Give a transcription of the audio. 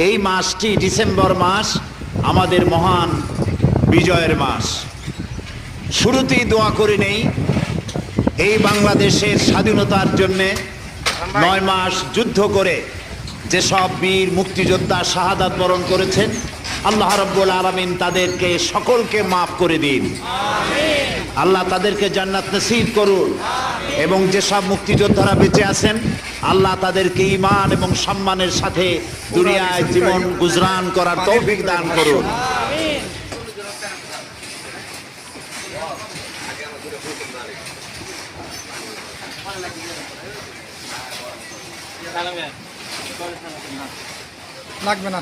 এই মাসটি ডিসেম্বর মাস আমাদের মহান বিজয়ের মাস। শুরুতেই দোয়া করে নেই এই বাংলাদেশের স্বাধীনতার জন্যে 9 মাস যুদ্ধ করে যেসব বীর মুক্তিযোদ্ধা শাহাদাত বরণ করেছেন, আল্লাহ রাব্বুল আলামিন তাদেরকে সকলকে মাফ করে দিন। আল্লাহ তাদেরকে জান্নাত নসিব করুন এবং যেসব মুক্তিযোদ্ধারা বেঁচে আছেন আল্লাহ তাদেরকে ঈমান এবং সম্মানের সাথে দুনিয়ায় জীবন গুজরান করার তৌফিক দান করুন। লাগবে না।